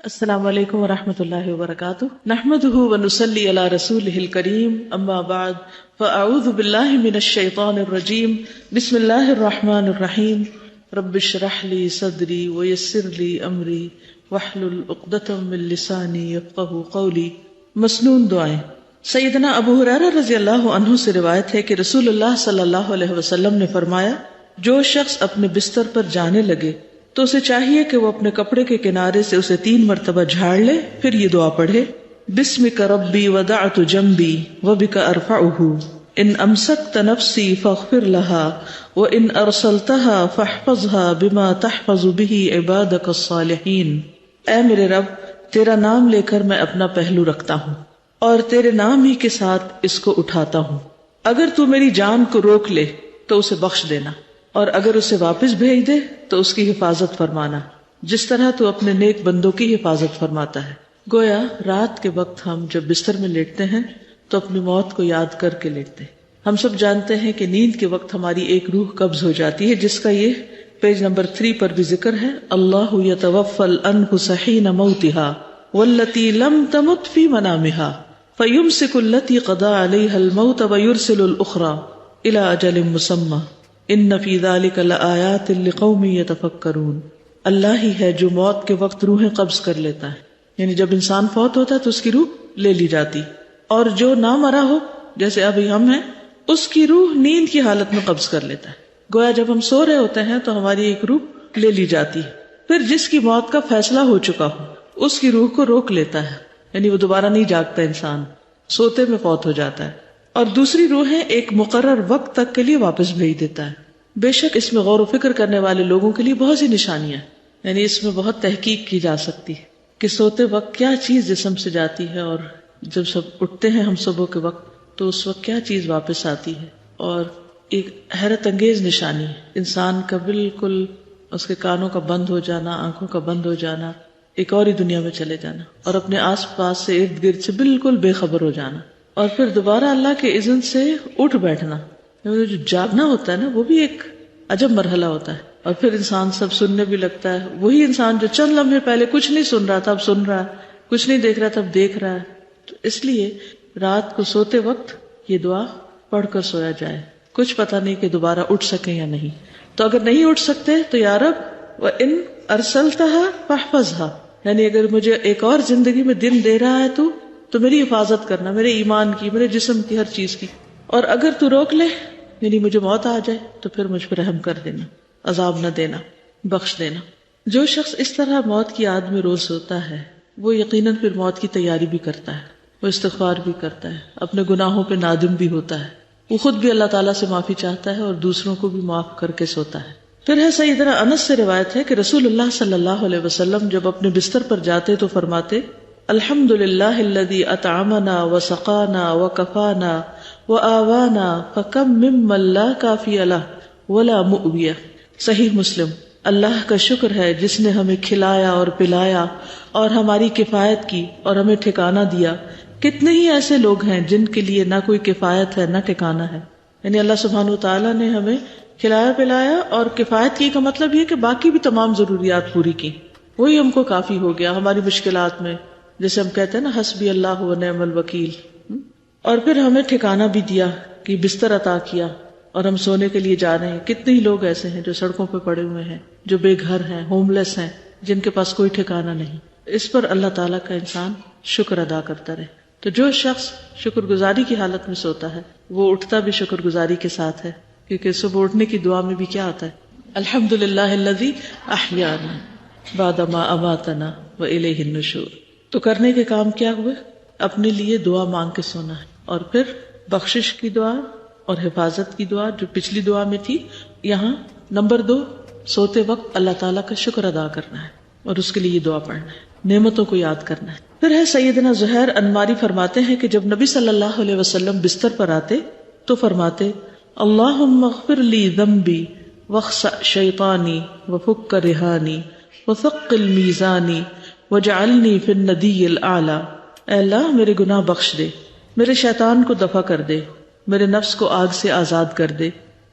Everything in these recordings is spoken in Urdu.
السلام علیکم ورحمۃ اللہ وبرکاتہ، نحمده ونصلی علی رسولہ الکریم، اما بعد فاعوذ باللہ من الشیطان الرجیم، بسم اللہ الرحمن الرحیم، رب اشرح لی صدری ویسر لی امری واحلل عقدۃ من لسانی یفقہوا قولی۔ مسنون دعائیں۔ سیدنا ابو ہریرہ رضی اللہ عنہ سے روایت ہے کہ رسول اللہ صلی اللہ علیہ وسلم نے فرمایا، جو شخص اپنے بستر پر جانے لگے تو اسے چاہیے کہ وہ اپنے کپڑے کے کنارے سے اسے 3 مرتبہ جھاڑ لے، پھر یہ دعا پڑھے، بسمک ربی وضعت جنبی وبک ارفعہ، ان امسکت نفسی فاغفر لها وان ارسلتها فاحفظها بما تحفظ به عبادک الصالحین۔ اے میرے رب، تیرا نام لے کر میں اپنا پہلو رکھتا ہوں اور تیرے نام ہی کے ساتھ اس کو اٹھاتا ہوں۔ اگر تو میری جان کو روک لے تو اسے بخش دینا، اور اگر اسے واپس بھیج دے تو اس کی حفاظت فرمانا، جس طرح تو اپنے نیک بندوں کی حفاظت فرماتا ہے۔ گویا رات کے وقت ہم جب بستر میں لیٹتے ہیں تو اپنی موت کو یاد کر کے لیٹتے ہیں۔ ہم سب جانتے ہیں کہ نیند کے وقت ہماری ایک روح قبض ہو جاتی ہے، جس کا یہ پیج نمبر 3 پر بھی ذکر ہے، اللہ یتوفی الانفس حین موتها والتی لم تمت فی منامها فیمسک التی قضی علیہا الموت ویرسل الاخری الی اجل مسمی ان فی ذلک لآیات لقوم یتفکرون۔ اللہ ہی ہے جو موت کے وقت روحیں قبض کر لیتا ہے، یعنی جب انسان فوت ہوتا ہے تو اس کی روح لے لی جاتی، اور جو نہ مرا ہو جیسے ابھی ہم ہیں، اس کی روح نیند کی حالت میں قبض کر لیتا ہے۔ گویا جب ہم سو رہے ہوتے ہیں تو ہماری ایک روح لے لی جاتی ہے، پھر جس کی موت کا فیصلہ ہو چکا ہو اس کی روح کو روک لیتا ہے، یعنی وہ دوبارہ نہیں جاگتا، انسان سوتے میں فوت ہو جاتا ہے، اور دوسری روحیں ایک مقرر وقت تک کے لیے واپس بھیج دیتا ہے۔ بے شک اس میں غور و فکر کرنے والے لوگوں کے لیے بہت سی نشانیاں، یعنی اس میں بہت تحقیق کی جا سکتی ہے کہ سوتے وقت کیا چیز جسم سے جاتی ہے، اور جب سب اٹھتے ہیں ہم صبح کے وقت تو اس وقت کیا چیز واپس آتی ہے۔ اور ایک حیرت انگیز نشانی ہے انسان کا بالکل اس کے کانوں کا بند ہو جانا، آنکھوں کا بند ہو جانا، ایک اور ہی دنیا میں چلے جانا، اور اپنے آس پاس سے ارد گرد سے بالکل بے خبر ہو جانا، اور پھر دوبارہ اللہ کے اذن سے اٹھ بیٹھنا۔ جو جاگنا ہوتا ہے نا، وہ بھی ایک عجب مرحلہ ہوتا ہے، اور پھر انسان سب سننے بھی لگتا ہے۔ وہی انسان جو چند لمحے پہلے کچھ نہیں سن رہا تھا اب سن رہا ہے، کچھ نہیں دیکھ رہا تھا اب دیکھ رہا ہے۔ تو اس لیے رات کو سوتے وقت یہ دعا پڑھ کر سویا جائے، کچھ پتہ نہیں کہ دوبارہ اٹھ سکیں یا نہیں۔ تو اگر نہیں اٹھ سکتے تو یا رب وَإِنْ أَرْسَلْتَهَا فَاحْفَظْهَا، یعنی اگر مجھے ایک اور زندگی میں دن دے رہا ہے تو میری حفاظت کرنا، میرے ایمان کی، میرے جسم کی، ہر چیز کی، اور اگر تو روک لے یعنی مجھے موت آ جائے تو پھر مجھ پر رحم کر دینا، عذاب نہ دینا، بخش دینا۔ جو شخص اس طرح موت کی یاد میں روز ہوتا ہے وہ یقیناً پھر موت کی تیاری بھی کرتا ہے، وہ استغفار بھی کرتا ہے، اپنے گناہوں پہ نادم بھی ہوتا ہے، وہ خود بھی اللہ تعالیٰ سے معافی چاہتا ہے اور دوسروں کو بھی معاف کر کے سوتا ہے۔ پھر ہے سیدنا انس سے روایت ہے کہ رسول اللہ صلی اللہ علیہ وسلم جب اپنے بستر پر جاتے تو فرماتے، الحمد للہ الذی اطعمنا وسقانا وکفانا وآوانا فکم ممن لا کافی لہ ولا مؤوی۔ صحیح مسلم۔ اللہ کا شکر ہے جس نے ہمیں کھلایا اور پلایا اور ہماری کفایت کی اور ہمیں ٹھکانہ دیا، کتنے ہی ایسے لوگ ہیں جن کے لیے نہ کوئی کفایت ہے نہ ٹھکانہ ہے۔ یعنی اللہ سبحانہ وتعالیٰ نے ہمیں کھلایا پلایا اور کفایت کی کا مطلب یہ کہ باقی بھی تمام ضروریات پوری کی، وہی ہم کو کافی ہو گیا ہماری مشکلات میں، جیسے ہم کہتے ہیں نا حسبی اللہ و نعم الوکیل۔ اور پھر ہمیں ٹھکانہ بھی دیا کہ بستر عطا کیا اور ہم سونے کے لیے جا رہے ہیں۔ کتنے ہی لوگ ایسے ہیں جو سڑکوں پہ پڑے ہوئے ہیں، جو بے گھر ہیں، ہوم لیس ہیں، جن کے پاس کوئی ٹھکانہ نہیں۔ اس پر اللہ تعالیٰ کا انسان شکر ادا کرتا رہے۔ تو جو شخص شکر گزاری کی حالت میں سوتا ہے وہ اٹھتا بھی شکر گزاری کے ساتھ ہے، کیونکہ صبح اٹھنے کی دعا میں بھی کیا آتا ہے، الحمدللہ الذی احیانا بعد ما اماتنا والیہ النشور۔ تو کرنے کے کام کیا ہوئے؟ اپنے لیے دعا مانگ کے سونا ہے، اور پھر بخشش کی دعا اور حفاظت کی دعا جو پچھلی دعا میں تھی، یہاں نمبر 2 سوتے وقت اللہ تعالیٰ کا شکر ادا کرنا ہے اور اس کے لیے یہ دعا پڑھنا ہے، نعمتوں کو یاد کرنا ہے۔ پھر ہے سیدنا زہیر انماری فرماتے ہیں کہ جب نبی صلی اللہ علیہ وسلم بستر پر آتے تو فرماتے، اللہم اغفر لی ذنبی واخسأ شیطانی وفک رہانی وثقل میزانی وجعلنی فی الندی الاعلی۔ اے اللہ میرے گناہ بخش دے، میرے شیطان کو دفع کر دے، میرے نفس کو آگ سے آزاد کر دے،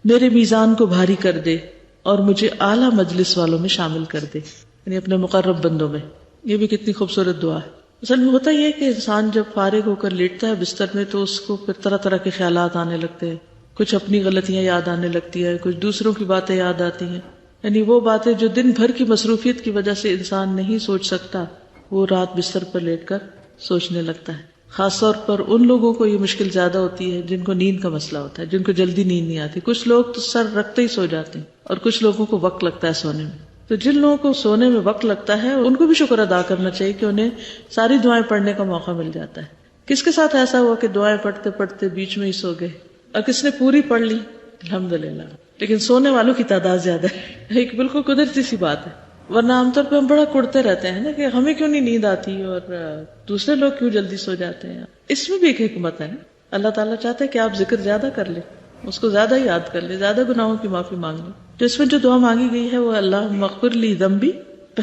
میرے میزان کو بھاری کر دے، اور مجھے اعلیٰ مجلس والوں میں شامل کر دے، یعنی اپنے مقرب بندوں میں۔ یہ بھی کتنی خوبصورت دعا ہے. اصل میں ہوتا یہ ہے کہ انسان جب فارغ ہو کر لیٹتا ہے بستر میں تو اس کو پھر طرح طرح کے خیالات آنے لگتے ہیں. کچھ اپنی غلطیاں یاد آنے لگتی ہے، کچھ دوسروں کی باتیں یاد آتی ہیں. یعنی وہ باتیں جو دن بھر کی مصروفیت کی وجہ سے انسان نہیں سوچ سکتا، وہ رات بستر پر لیٹ کر سوچنے لگتا ہے. خاص طور پر ان لوگوں کو یہ مشکل زیادہ ہوتی ہے جن کو نیند کا مسئلہ ہوتا ہے، جن کو جلدی نیند نہیں آتی. کچھ لوگ تو سر رکھتے ہی سو جاتے ہیں اور کچھ لوگوں کو وقت لگتا ہے سونے میں. تو جن لوگوں کو سونے میں وقت لگتا ہے ان کو بھی شکر ادا کرنا چاہیے کہ انہیں ساری دعائیں پڑھنے کا موقع مل جاتا ہے. کس کے ساتھ ایسا ہوا کہ دعائیں پڑھتے پڑھتے بیچ میں ہی سو گئے، اور کس نے پوری پڑھ لی؟ الحمدللہ. لیکن سونے والوں کی تعداد زیادہ ہے. ایک بالکل قدرتی سی بات ہے. ورنہ عام طور پہ ہم بڑا کڑتے رہتے ہیں نا کہ ہمیں کیوں نہیں نیند آتی اور دوسرے لوگ کیوں جلدی سو جاتے ہیں. اس میں بھی ایک حکمت ہے نا. اللہ تعالیٰ چاہتے ہیں کہ آپ ذکر زیادہ کر لیں، اس کو زیادہ یاد کر لیں، زیادہ گناہوں کی معافی مانگ لیں. تو اس میں جو دعا مانگی گئی ہے وہ اللہ مغفر لی ذنبی،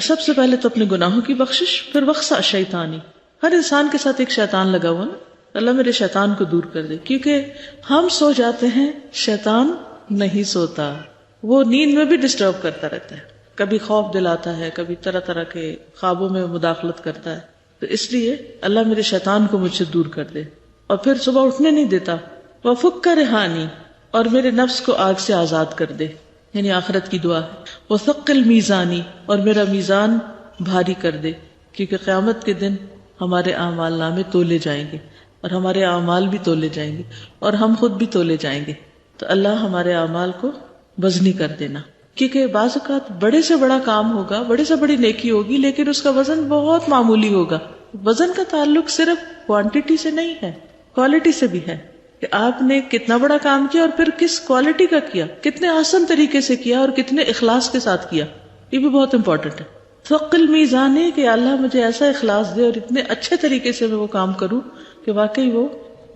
سب سے پہلے تو اپنے گناہوں کی بخشش، پھر وقسع شیطانی. ہر انسان کے ساتھ ایک شیطان لگا ہوا نا. اللہ میرے شیطان کو دور کر دے، کیونکہ ہم سو جاتے ہیں، شیطان نہیں سوتا. وہ نیند میں بھی ڈسٹرب کرتا رہتا ہے، کبھی خوف دلاتا ہے، کبھی طرح طرح کے خوابوں میں مداخلت کرتا ہے. تو اس لیے اللہ میرے شیطان کو مجھ سے دور کر دے. اور پھر صبح اٹھنے نہیں دیتا. وفک رہانی، اور میرے نفس کو آگ سے آزاد کر دے، یعنی آخرت کی دعا ہے. وثقل میزانی، اور میرا میزان بھاری کر دے، کیونکہ قیامت کے دن ہمارے اعمال نامے تولے جائیں گے اور ہمارے اعمال بھی تولے جائیں گے اور ہم خود بھی تولے جائیں گے. تو اللہ ہمارے اعمال کو وزنی کر دینا، کیونکہ بعض اوقات بڑے سے بڑا کام ہوگا، بڑے سے بڑی نیکی ہوگی، لیکن اس کا وزن بہت معمولی ہوگا. وزن کا تعلق صرف کوانٹٹی سے نہیں ہے، کوالٹی سے بھی ہے کہ آپ نے کتنا بڑا کام کیا اور پھر کس کوالٹی کا کیا، کتنے آسان طریقے سے کیا اور کتنے اخلاص کے ساتھ کیا. یہ بھی بہت امپورٹنٹ ہے. ثقل میزان ہے کہ اللہ مجھے ایسا اخلاص دے اور اتنے اچھے طریقے سے میں وہ کام کروں کہ واقعی وہ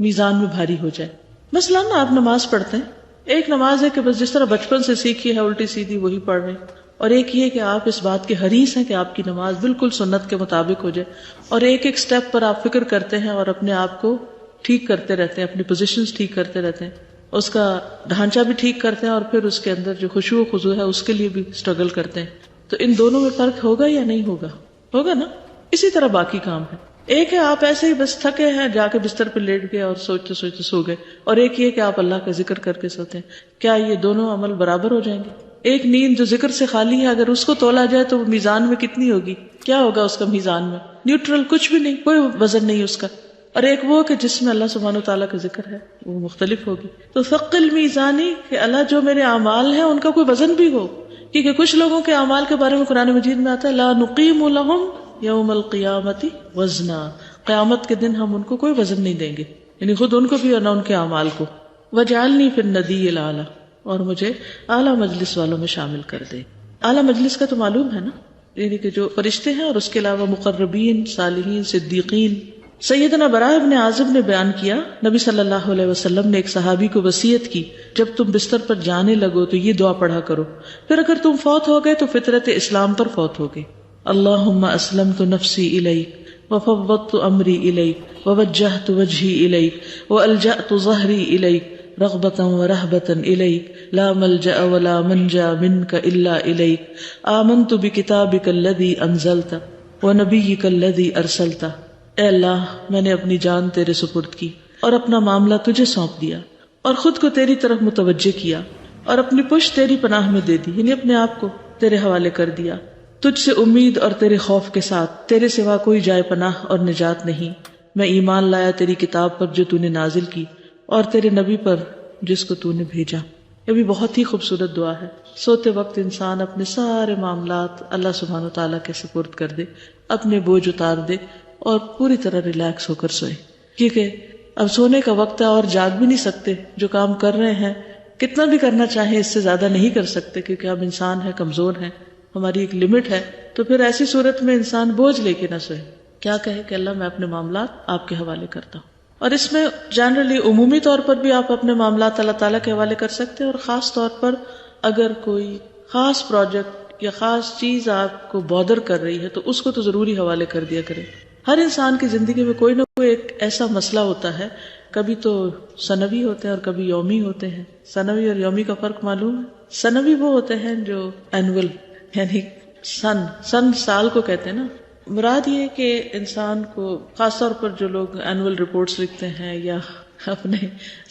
میزان میں بھاری ہو جائے. مثلاً آپ نماز پڑھتے ہیں، ایک نماز ہے کہ بس جس طرح بچپن سے سیکھی ہے الٹی سیدھی وہی پڑھ رہے ہیں، اور ایک یہ کہ آپ اس بات کے حریص ہیں کہ آپ کی نماز بالکل سنت کے مطابق ہو جائے، اور ایک ایک سٹیپ پر آپ فکر کرتے ہیں اور اپنے آپ کو ٹھیک کرتے رہتے ہیں، اپنی پوزیشنز ٹھیک کرتے رہتے ہیں، اس کا ڈھانچہ بھی ٹھیک کرتے ہیں، اور پھر اس کے اندر جو خشوع و خضوع ہے اس کے لیے بھی اسٹرگل کرتے ہیں. تو ان دونوں میں فرق ہوگا یا نہیں ہوگا؟ ہوگا نا. اسی طرح باقی کام ہے. ایک ہے آپ ایسے ہی بس تھکے ہیں، جا کے بستر پہ لیٹ گئے اور سوچتے سوچتے سو گئے، اور ایک یہ کہ آپ اللہ کا ذکر کر کے سوتے ہیں. کیا یہ دونوں عمل برابر ہو جائیں گے؟ ایک نیند جو ذکر سے خالی ہے، اگر اس کو تولا جائے تو میزان میں کتنی ہوگی؟ کیا ہوگا اس کا میزان میں؟ نیوٹرل، کچھ بھی نہیں، کوئی وزن نہیں اس کا. اور ایک وہ کہ جس میں اللہ سبحانہ وتعالیٰ کا ذکر ہے، وہ مختلف ہوگی. تو ثقل میزانی کہ اللہ جو میرے اعمال ہیں ان کا کوئی وزن بھی ہو، کیونکہ کچھ لوگوں کے اعمال کے بارے میں قرآن مجید میں آتا ہے لا نقیم لہم یوم القیامت وزنا، قیامت کے دن ہم ان کو کوئی وزن نہیں دیں گے، یعنی خود ان کو بھی اور نہ ان کے اعمال کو. وجعلنی فی الندی الاعلی، اور مجھے اعلیٰ مجلس والوں میں شامل کر دے. اعلیٰ مجلس کا تو معلوم ہے نا، یعنی کہ جو فرشتے ہیں اور اس کے علاوہ مقربین، صالحین، صدیقین. سیدنا براء ابن عازب نے بیان کیا نبی صلی اللہ علیہ وسلم نے ایک صحابی کو وصیت کی جب تم بستر پر جانے لگو تو یہ دعا پڑھا کرو، پھر اگر تم فوت ہو گئے تو فطرت اسلام پر فوت ہو گئے. اللہم اسلمت نفسی الیک وفوضت امری الیک ووجہت وجہی الیک والجأت ظہری الیک رغبتا ورہبتا الیک لا ملجأ ولا منجا منک الا الیک آمنت بکتابک الذی انزلت ونبیک الذی ارسلت. اے اللہ، میں نے اپنی جان تیرے سپرد کی اور اپنا معاملہ تجھے سونپ دیا اور خود کو تیری طرف متوجہ کیا اور اپنی پشت تیری پناہ میں دے دی، یعنی اپنے آپ کو تیرے حوالے کر دیا. تجھ سے امید اور تیرے خوف کے ساتھ، تیرے سوا کوئی جائے پناہ اور نجات نہیں. میں ایمان لایا تیری کتاب پر جو تو نے نازل کی اور تیرے نبی پر جس کو تو نے بھیجا. یہ بھی بہت ہی خوبصورت دعا ہے. سوتے وقت انسان اپنے سارے معاملات اللہ سبحانہ تعالیٰ کے سپرد کر دے، اپنے بوجھ اتار دے اور پوری طرح ریلیکس ہو کر سوئے، کیونکہ اب سونے کا وقت ہے اور جاگ بھی نہیں سکتے. جو کام کر رہے ہیں کتنا بھی کرنا چاہیں اس سے زیادہ نہیں کر سکتے، کیونکہ ہم انسان ہیں، کمزور ہیں، ہماری ایک لمٹ ہے. تو پھر ایسی صورت میں انسان بوجھ لے کے نہ سوئے، کیا کہے کہ اللہ میں اپنے معاملات آپ کے حوالے کرتا ہوں. اور اس میں جنرلی عمومی طور پر بھی آپ اپنے معاملات اللہ تعالیٰ کے حوالے کر سکتے ہیں، اور خاص طور پر اگر کوئی خاص پروجیکٹ یا خاص چیز آپ کو بودر کر رہی ہے تو اس کو تو ضروری حوالے کر دیا کریں. ہر انسان کی زندگی میں کوئی نہ کوئی ایک ایسا مسئلہ ہوتا ہے، کبھی تو سنوی ہوتے ہیں اور کبھی یومی ہوتے ہیں. سنوی اور یومی کا فرق معلوم ہے؟ سنوی وہ ہوتے ہیں جو اینول، یعنی سن سال کو کہتے ہیں نا، مراد یہ کہ انسان کو خاص طور پر جو لوگ اینول رپورٹس لکھتے ہیں یا اپنے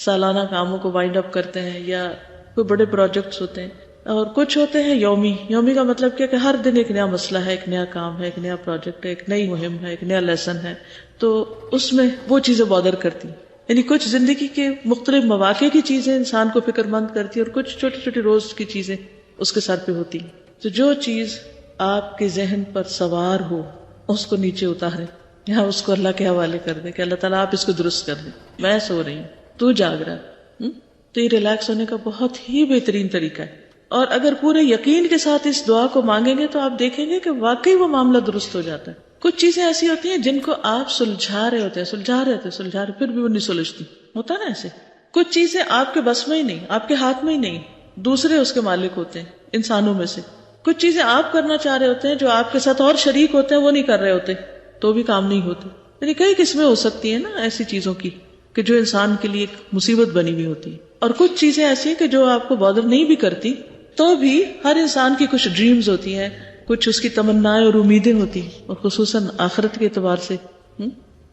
سالانہ کاموں کو وائنڈ اپ کرتے ہیں یا کوئی بڑے پروجیکٹس ہوتے ہیں، اور کچھ ہوتے ہیں یومی کا مطلب کیا کہ ہر دن ایک نیا مسئلہ ہے، ایک نیا کام ہے، ایک نیا پروجیکٹ ہے، ایک نئی مہم ہے، ایک نیا لیسن ہے، تو اس میں وہ چیزیں بادر کرتی ہیں. یعنی کچھ زندگی کے مختلف مواقع کی چیزیں انسان کو فکر مند کرتی ہیں اور کچھ چھوٹی چھوٹی روز کی چیزیں اس کے سر پہ ہوتی ہیں. تو جو چیز آپ کے ذہن پر سوار ہو اس کو نیچے اتاریں یا اس کو اللہ کے حوالے کر دیں کہ اللہ تعالیٰ آپ اس کو درست کر دیں. میں سو رہی ہوں، تو جاگ رہا ہے. تو یہ ریلیکس ہونے کا بہت ہی بہترین طریقہ ہے. اور اگر پورے یقین کے ساتھ اس دعا کو مانگیں گے تو آپ دیکھیں گے کہ واقعی وہ معاملہ درست ہو جاتا ہے. کچھ چیزیں ایسی ہوتی ہیں جن کو آپ سلجھا رہے ہوتے پھر بھی وہ نہیں سلجھتی. ہوتا نا ایسے. کچھ چیزیں آپ کے بس میں ہی نہیں، آپ کے ہاتھ میں ہی نہیں، دوسرے اس کے مالک ہوتے ہیں انسانوں میں سے. کچھ چیزیں آپ کرنا چاہ رہے ہوتے ہیں جو آپ کے ساتھ اور شریک ہوتے ہیں وہ نہیں کر رہے ہوتے تو بھی کام نہیں ہوتے. یعنی کئی قسمیں ہو سکتی ہیں نا ایسی چیزوں کی کہ جو انسان کے لیے ایک مصیبت بنی ہوئی ہوتی ہے. اور کچھ چیزیں ایسی ہیں کہ جو آپ کو بادر نہیں بھی کرتی تو بھی ہر انسان کی کچھ ڈریمز ہوتی ہیں، کچھ اس کی تمنائیں اور امیدیں ہوتی ہیں، اور خصوصاً آخرت کے اعتبار سے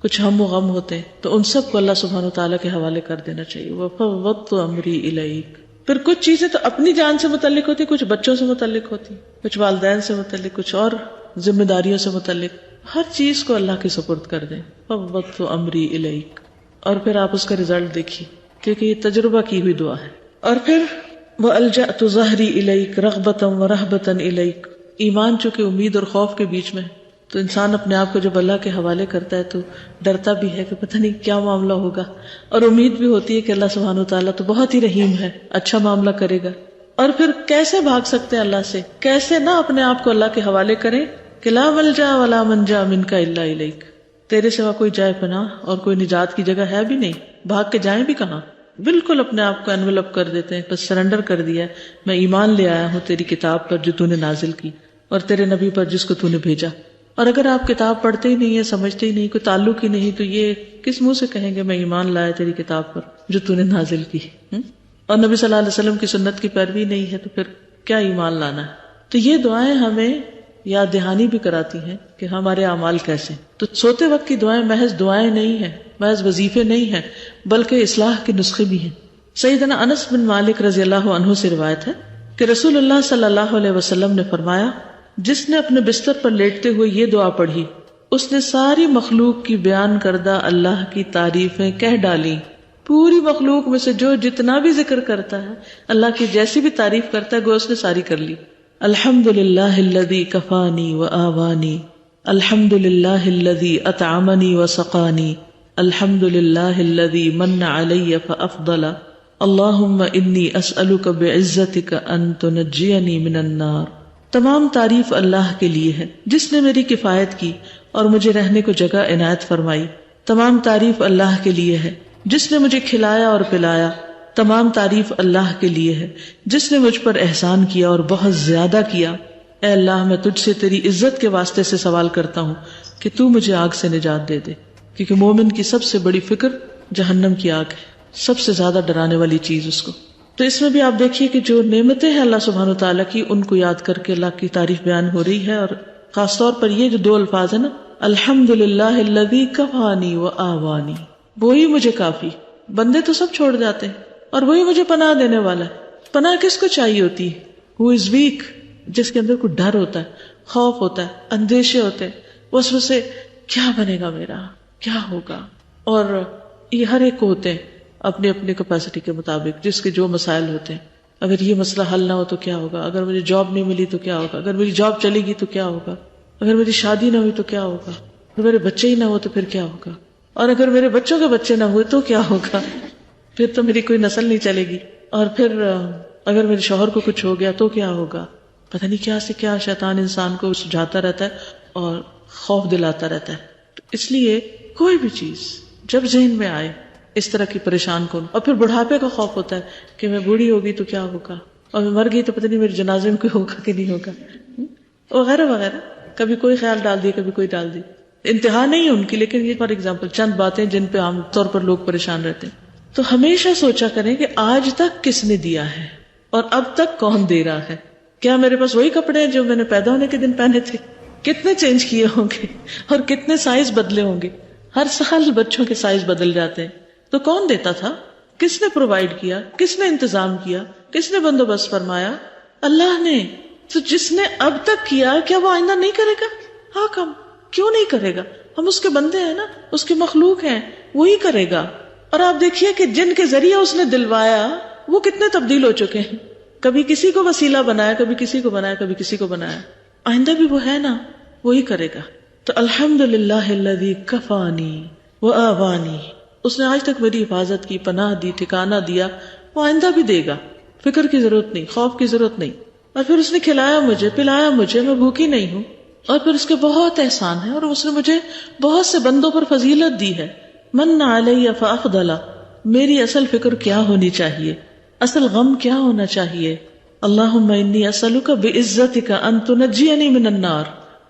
کچھ ہم و غم ہوتے ہیں. تو ان سب کو اللہ سبحانہ وتعالیٰ کے حوالے کر دینا چاہیے. وَفَوَّضْتُ أَمْرِي إِلَيْكَ. پھر کچھ چیزیں تو اپنی جان سے متعلق ہوتی، کچھ بچوں سے متعلق ہوتی، کچھ والدین سے متعلق، کچھ اور ذمہ داریوں سے متعلق. ہر چیز کو اللہ کے سپرد کر دیں. فَوَّضْتُ أَمْرِي إِلَيْكَ. اور پھر آپ اس کا رزلٹ دیکھیے کیونکہ یہ تجربہ کی ہوئی دعا ہے. اور پھر وَأَلْجَأْتُ ظَهْرِي إِلَيْكَ رَغْبَةً وَرَهْبَةً إِلَيْكَ. ایمان چونکہ امید اور خوف کے بیچ میں ہے تو انسان اپنے آپ کو جب اللہ کے حوالے کرتا ہے تو ڈرتا بھی ہے کہ پتہ نہیں کیا معاملہ ہوگا، اور امید بھی ہوتی ہے کہ اللہ سبحانہ وتعالیٰ تو بہت ہی رحیم ہے، اچھا معاملہ کرے گا. اور پھر کیسے بھاگ سکتے ہیں اللہ سے، کیسے نہ اپنے آپ کو اللہ کے حوالے کریں کہ لا ملجا ولا منجا منک الا الیک. تیرے سوا کوئی جائے پناہ اور کوئی نجات کی جگہ ہے بھی نہیں، بھاگ کے جائیں بھی کہاں. بالکل اپنے آپ کو انویلپ کر دیتے ہیں، بس سرنڈر کر دیا ہے. میں ایمان لے آیا ہوں تیری کتاب پر جو تو نے نازل کی اور تیرے نبی پر جس کو تو نے بھیجا. اور اگر آپ کتاب پڑھتے ہی نہیں ہیں، سمجھتے ہی نہیں، کوئی تعلق ہی نہیں، تو یہ کس منہ سے کہیں گے میں ایمان لایا تیری کتاب پر جو تو نے نازل کی. اور نبی صلی اللہ علیہ وسلم کی سنت کی پیروی نہیں ہے تو پھر کیا ایمان لانا ہے. تو یہ دعائیں ہمیں یاد دہانی بھی کراتی ہیں کہ ہمارے اعمال کیسے. تو سوتے وقت کی دعائیں محض دعائیں نہیں ہیں، محض وظیفے نہیں ہیں، بلکہ اصلاح کے نسخے بھی ہیں. سیدنا انس بن مالک رضی اللہ عنہ سے روایت ہے کہ رسول اللہ صلی اللہ علیہ وسلم نے فرمایا، جس نے اپنے بستر پر لیٹتے ہوئے یہ دعا پڑھی اس نے ساری مخلوق کی بیان کردہ اللہ کی تعریفیں کہہ ڈالی. پوری مخلوق میں سے جو جتنا بھی ذکر کرتا ہے، اللہ کی جیسی بھی تعریف کرتا ہے، گو اس نے ساری کر لی. الحمدللہ الذی کفانی وآوانی، الحمدللہ الذی اطعمنی وسقانی، الحمدللہ الذی من علی فافضل، اللہم انی اسألک بعزتک ان تنجینی من النار. تمام تعریف اللہ کے لیے ہے جس نے میری کفایت کی اور مجھے رہنے کو جگہ عنایت فرمائی. تمام تعریف اللہ کے لیے ہے جس نے مجھے کھلایا اور پلایا. تمام تعریف اللہ کے لیے ہے جس نے مجھ پر احسان کیا اور بہت زیادہ کیا. اے اللہ، میں تجھ سے تیری عزت کے واسطے سے سوال کرتا ہوں کہ تو مجھے آگ سے نجات دے دے، کیونکہ مومن کی سب سے بڑی فکر جہنم کی آگ ہے، سب سے زیادہ ڈرانے والی چیز اس کو. تو اس میں بھی آپ دیکھیے کہ جو نعمتیں ہیں اللہ سبحانہ وتعالیٰ کی، ان کو یاد کر کے اللہ کی تعریف بیان ہو رہی ہے. اور خاص طور پر یہ جو دو الفاظ ہیں نا، الحمدللہ الذی کفانی وآوانی، وہی مجھے کافی. بندے تو سب چھوڑ جاتے ہیں اور وہی مجھے پناہ دینے والا ہے. پناہ کس کو چاہیے ہوتی ہے؟ ہو از ویک، جس کے اندر کوئی ڈر ہوتا ہے، خوف ہوتا ہے، اندیشے ہوتے ہیں، وسوسے، کیا بنے گا میرا، کیا ہوگا. اور یہ ہر ایک کو ہوتے ہیں اپنی اپنی کیپیسٹی کے مطابق، جس کے جو مسائل ہوتے ہیں. اگر یہ مسئلہ حل نہ ہو تو کیا ہوگا، اگر مجھے جاب نہیں ملی تو کیا ہوگا، اگر میری جاب چلے گی تو کیا ہوگا، اگر میری شادی نہ ہوئی تو کیا ہوگا، اگر میرے بچے ہی نہ ہو تو پھر کیا ہوگا، اور اگر میرے بچوں کے بچے نہ ہوئے تو کیا ہوگا، پھر تو میری کوئی نسل نہیں چلے گی. اور پھر اگر میرے شوہر کو کچھ ہو گیا تو کیا ہوگا. پتہ نہیں کیا سے کیا شیطان انسان کو سجھاتا رہتا ہے اور خوف دلاتا رہتا ہے. اس لیے کوئی بھی چیز جب ذہن میں آئے اس طرح کی پریشان کن، اور پھر بڑھاپے کا خوف ہوتا ہے کہ میں بوڑھی ہوگی تو کیا ہوگا، اور میں مر گئی تو پتہ نہیں میرے جنازے میں کوئی ہوگا کہ نہیں ہوگا، وغیرہ وغیرہ. کبھی کوئی خیال ڈال دیے، کبھی کوئی ڈال دی. انتہا نہیں ہے ان کی، لیکن یہ فار ایگزامپل چند باتیں جن پہ عام طور پر لوگ پریشان رہتے ہیں. تو ہمیشہ سوچا کریں کہ آج تک کس نے دیا ہے اور اب تک کون دے رہا ہے. کیا میرے پاس وہی کپڑے ہیں جو میں نے پیدا ہونے کے دن پہنے تھے؟ کتنے چینج کیے ہوں گے اور کتنے سائز بدلے ہوں گے. ہر سال بچوں کے سائز بدل جاتے ہیں. تو کون دیتا تھا؟ کس نے پرووائڈ کیا؟ کس نے انتظام کیا؟ کس نے بندوبست فرمایا؟ اللہ نے. تو جس نے اب تک کیا کیا وہ آئندہ نہیں کرے گا؟ ہاں کم کیوں نہیں کرے گا؟ ہم اس کے بندے ہیں نا، اس کے مخلوق ہیں، وہی کرے گا. اور آپ دیکھیے کہ جن کے ذریعے اس نے دلوایا وہ کتنے تبدیل ہو چکے ہیں. کبھی کسی کو وسیلہ بنایا، کبھی کسی کو بنایا، کبھی کسی کو بنایا. آئندہ بھی وہ ہے نا، وہی کرے گا. تو الحمدللہ الذی کفانی وآوانی، اس نے آج تک میری حفاظت کی، پناہ دی، ٹھکانہ دیا، وہ آئندہ بھی دے گا. فکر کی ضرورت نہیں، خوف کی ضرورت نہیں. اور پھر اس نے کھلایا مجھے، پلایا مجھے، میں بھوکی نہیں ہوں. اور پھر اس کے بہت احسان ہے، اور اس نے مجھے بہت سے بندوں پر فضیلت دی ہے. من علی فافضل. میری اصل فکر کیا ہونی چاہیے، اصل غم کیا ہونا چاہیے؟ اللہم انی اسألک بعزتک ان تنجینی من النار.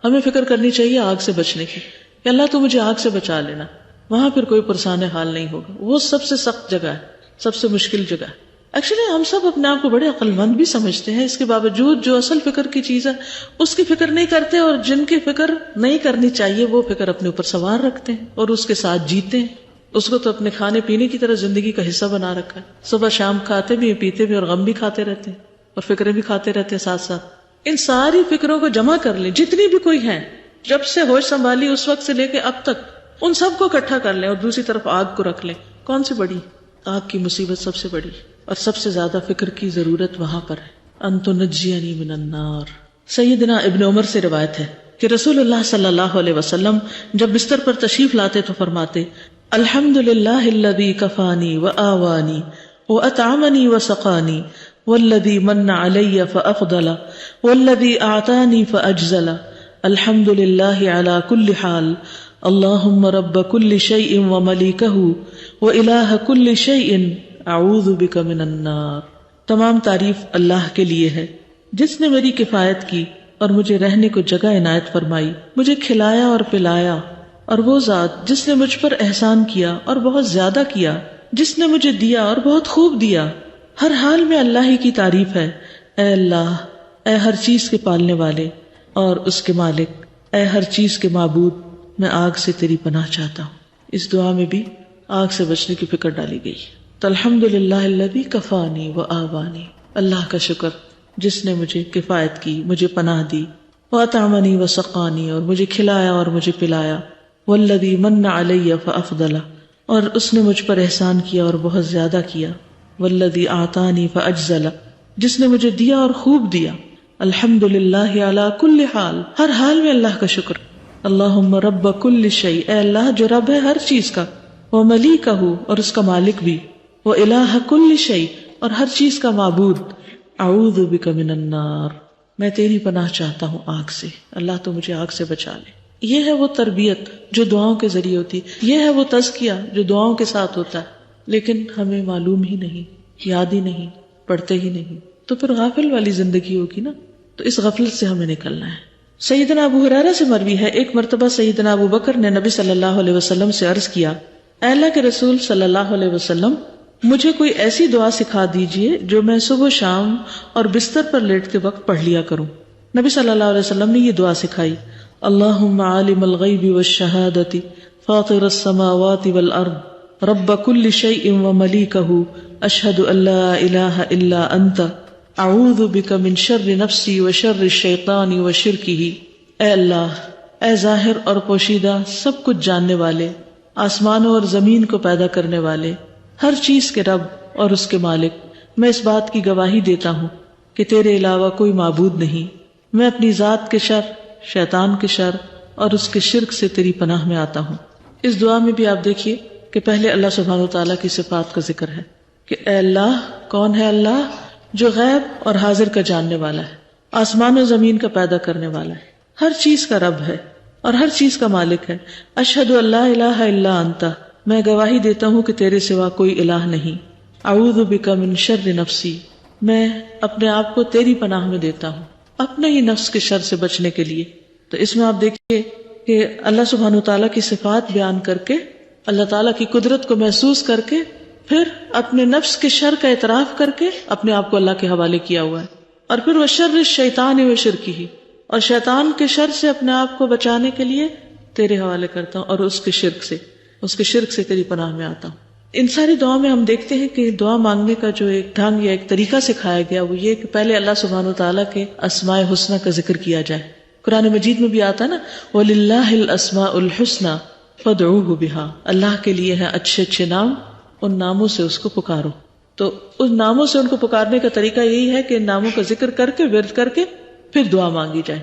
ہمیں فکر کرنی چاہیے آگ سے بچنے کی کہ اللہ تو مجھے آگ سے بچا لینا. وہاں پھر کوئی پرسان حال نہیں ہوگا. وہ سب سے سخت جگہ ہے، سب سے مشکل جگہ ہے. ایکچولی ہم سب اپنے آپ کو بڑے عقل مند بھی سمجھتے ہیں، اس کے باوجود جو اصل فکر کی چیز ہے اس کی فکر نہیں کرتے، اور جن کی فکر نہیں کرنی چاہیے وہ فکر اپنے اوپر سوار رکھتے ہیں اور اس کے ساتھ جیتے ہیں. اس کو تو اپنے کھانے پینے کی طرح زندگی کا حصہ بنا رکھا ہے. صبح شام کھاتے بھی، پیتے بھی، اور غم بھی کھاتے رہتے ہیں اور فکریں بھی کھاتے رہتے ہیں ساتھ ساتھ. ان ساری فکروں کو جمع کر لیں، جتنی بھی کوئی ہیں، جب سے ہوش سنبھالی اس وقت سے لے کے اب تک، ان سب کو اکٹھا کر لیں اور دوسری طرف آگ کو رکھ لیں. کون سی بڑی؟ آگ کی مصیبت سب سے بڑی، اور سب سے زیادہ فکر کی ضرورت وہاں پر ہے. ان تنجینی من النار. سیدنا ابن عمر سے روایت ہے کہ رسول اللہ صلی اللہ علیہ وسلم جب بستر پر تشریف لاتے تو فرماتے: الحمدللہ الذی کفانی وآوانی واطعمنی وسقانی والذی من علی فافضل والذی اعطانی فاجزل. الحمدللہ علی کل حال. اللہم رب کل شیء وملیکہ والہ کل شیء اعوذ بک من النار. تمام تعریف اللہ کے لیے ہے جس نے میری کفایت کی اور مجھے رہنے کو جگہ عنایت فرمائی، مجھے کھلایا اور پلایا. اور وہ ذات جس نے مجھ پر احسان کیا اور بہت زیادہ کیا، جس نے مجھے دیا اور بہت خوب دیا. ہر حال میں اللہ ہی کی تعریف ہے. اے اللہ، اے ہر چیز کے پالنے والے اور اس کے مالک، اے ہر چیز کے معبود، میں آگ سے تیری پناہ چاہتا ہوں. اس دعا میں بھی آگ سے بچنے کی فکر ڈالی گئی. تو الحمدللہ الذی کفانی وآوانی، اللہ کا شکر جس نے مجھے کفایت کی، مجھے پناہ دی. واطعمنی وسقانی، اور مجھے کھلایا اور مجھے پلایا. والذی من علی فافضل، اور اس نے مجھ پر احسان کیا اور بہت زیادہ کیا. والذی اعطانی فاجزل، جس نے مجھے دیا اور خوب دیا. الحمدللہ علی کل حال، ہر حال میں اللہ کا شکر. اللہم رب کل شیء، اے اللہ جو رب ہے ہر چیز کا. وملیکہ، اور اس کا مالک بھی. والہ کل شیء، اور ہر چیز کا معبود. اعوذ بک من النار، میں تیری پناہ چاہتا ہوں آگ سے. اللہ تو مجھے آگ سے بچا لے. یہ ہے وہ تربیت جو دعاؤں کے ذریعے ہوتی، یہ ہے وہ تزکیہ جو دعاؤں کے ساتھ ہوتا ہے. لیکن ہمیں معلوم ہی نہیں، یاد ہی نہیں، پڑھتے ہی نہیں. تو پھر غافل والی زندگی ہوگی نا. تو اس غفلت سے ہمیں نکلنا ہے. سیدنا ابو ہریرہ سے مروی ہے، ایک مرتبہ سیدنا ابو بکر نے نبی صلی اللہ علیہ وسلم سے عرض کیا: اے اللہ کے رسول صلی اللہ علیہ وسلم، مجھے کوئی ایسی دعا سکھا دیجئے جو میں صبح شام اور بستر پر لیٹتے وقت پڑھ لیا کروں. نبی صلی اللہ علیہ وسلم نے یہ دعا سکھائی: اللہم عالم الغیب والشہادۃ فاطر السماوات والارض رب کل شیء وملیکہ اشہد ان لا الہ الا انت اعوذ بک من شر نفسی وشر الشیطان وشرکہ. اے اللہ، اے ظاہر اور پوشیدہ سب کچھ جاننے والے، آسمانوں اور زمین کو پیدا کرنے والے، ہر چیز کے رب اور اس کے مالک، میں اس بات کی گواہی دیتا ہوں کہ تیرے علاوہ کوئی معبود نہیں. میں اپنی ذات کے شر، شیطان کے شر اور اس کے شرک سے تیری پناہ میں آتا ہوں. اس دعا میں بھی آپ دیکھیے کہ پہلے اللہ سبحانہ وتعالیٰ کی صفات کا ذکر ہے کہ اے اللہ، کون ہے اللہ؟ جو غیب اور حاضر کا جاننے والا ہے، آسمان و زمین کا پیدا کرنے والا ہے، ہر چیز کا رب ہے اور ہر چیز کا مالک ہے. اشہد ان لا الہ الا انت، میں گواہی دیتا ہوں کہ تیرے سوا کوئی الہ نہیں. اعوذ بک من شر نفسی، میں اپنے آپ کو تیری پناہ میں دیتا ہوں اپنے ہی نفس کے شر سے بچنے کے لیے. تو اس میں آپ دیکھیے کہ اللہ سبحانہ وتعالیٰ کی صفات بیان کر کے، اللہ تعالیٰ کی قدرت کو محسوس کر کے، پھر اپنے نفس کے شر کا اعتراف کر کے اپنے آپ کو اللہ کے حوالے کیا ہوا ہے. اور پھر وشر الشیطان وشرکہ، اور شیطان کے شر سے اپنے آپ کو بچانے کے لیے تیرے حوالے کرتا ہوں، اور اس کے شرک سے تیری پناہ میں آتا ہوں۔ ان ساری دعا میں ہم دیکھتے ہیں کہ دعا مانگنے کا جو ایک ڈھنگ یا ایک طریقہ سکھایا گیا وہ یہ کہ پہلے اللہ سبحانہ وتعالیٰ کے اسماء حسنہ کا ذکر کیا جائے۔ قرآن مجید میں بھی آتا ہے نا وَلِلَّهِ الْأَسْمَاءُ الْحُسْنَى فَادْعُوهُ بِهَا، اللہ کے لیے ہیں اچھے اچھے نام، ان ناموں سے اس کو پکارو۔ تو ان ناموں سے ان کو پکارنے کا طریقہ یہی ہے کہ ان ناموں کا ذکر کر کے ورد کر کے پھر دعا مانگی جائے۔